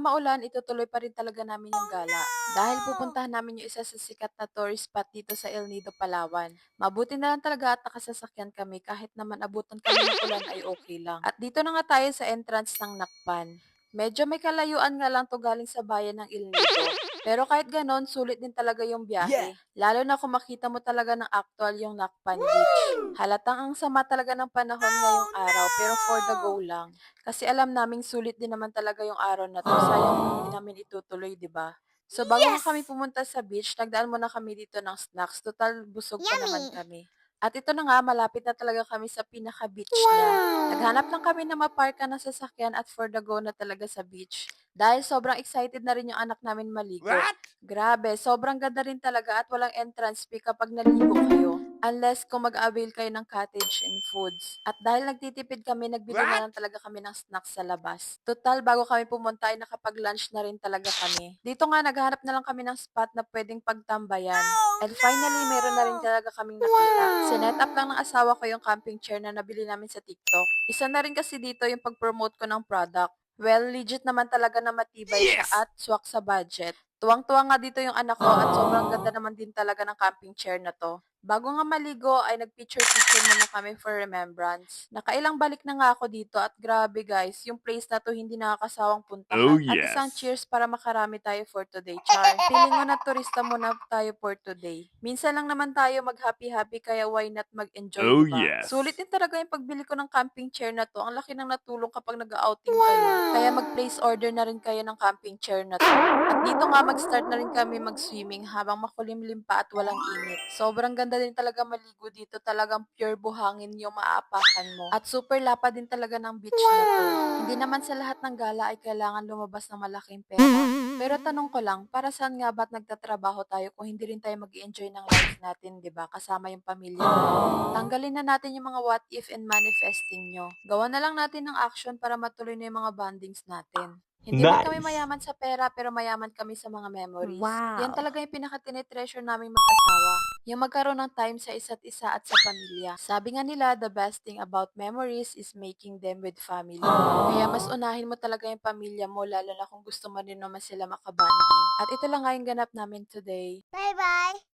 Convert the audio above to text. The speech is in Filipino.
maulan, itutuloy pa rin talaga namin yung gala. Dahil pupuntahan namin yung isa sa sikat na tourist spot dito sa El Nido, Palawan. Mabuti na lang talaga at nakasasakyan kami kahit naman abutan kami ng ulan ay okay lang. At dito na nga tayo sa entrance ng Nakpan. Medyo may kalayuan nga lang to galing sa bayan ng El Nido. Pero kahit ganon, sulit din talaga yung Yeah. biyahe. Lalo na kung makita mo talaga ng actual yung Nakpan Beach. Halatang ang sama talaga ng panahon ngayong araw pero for the go lang. Kasi alam naming sulit din naman talaga yung araw na 'to, sayang kung hindi namin itutuloy, 'di ba? So bago nga kami Yes! pumunta sa beach, nagdaan muna kami dito ng snacks, total busog pa naman Yummy! kami. At ito na nga, malapit na talaga kami sa pinaka-beach niya. Naghanap Wow! lang kami ng maparkan ng sasakyan at for the go na talaga sa beach. Dahil sobrang excited na rin yung anak namin maligo. What? Grabe, sobrang ganda rin talaga at walang entrance fee kapag naligo kayo. Unless kung mag-avail kayo ng cottage and foods. At dahil nagtitipid kami, nagbili na What? lang talaga kami ng snacks sa labas. Total, bago kami pumunta ay nakapag-lunch na rin talaga kami. Dito nga, naghanap na lang kami ng spot na pwedeng pagtambayan. Oh And finally, meron na rin no! talaga kaming nakita. Sinet up Wow! lang ng asawa ko yung camping chair na nabili namin sa TikTok. Isa na rin kasi dito yung pag-promote ko ng product. Well, legit naman talaga na matibay siya Yes! at swak sa budget. Tuwang-tuwa nga dito yung anak ko at sobrang ganda naman din talaga ng camping chair na 'to. Bago nga maligo ay nag-picture-picture muna kami for remembrance. Nakailang balik na nga ako dito at grabe guys, yung place na 'to hindi nakakasawang Oh puntahan. At isang yes. cheers para makarami tayo for today, char. Feeling ko na turista muna tayo for today. Minsan lang naman tayo mag-happy-happy kaya why not mag-enjoy, Oh 'di ba? Sulit yes. din talaga yung pagbili ko ng camping chair na 'to. Ang laki ng natulong kapag nag-outing kayo. Kaya mag-place Wow! order na rin kayo ng camping chair na 'to. At dito nga mag-start na rin kami mag-swimming habang makulimlim pa at walang init. Sobrang ganda din talaga maligo dito, talagang pure buhangin yung maaapakan mo. At super lapad din talaga ng beach na 'to. Hindi Wow! naman sa lahat ng gala ay kailangan lumabas ng malaking pera. Pero tanong ko lang, para saan nga ba't nagtatrabaho tayo kung hindi rin tayo mag-enjoy ng life natin, 'di ba? Kasama yung pamilya natin. Aww. Tanggalin na natin yung mga what if and manifesting nyo. Gawa na lang natin ng action para matuloy na yung mga bondings natin. Hindi man kami Nice. mayaman sa pera, pero mayaman kami sa mga memories. Yan Wow. talaga yung pinaka-tinitreasure naming mag-asawa. Yung magkaroon ng time sa isa't isa at sa pamilya. Sabi nga nila, the best thing about memories is making them with family. Kaya mas Aww. unahin mo talaga yung pamilya mo, lalo na kung gusto mo rin naman sila makabanding. At ito lang nga yung ganap namin today. Bye bye.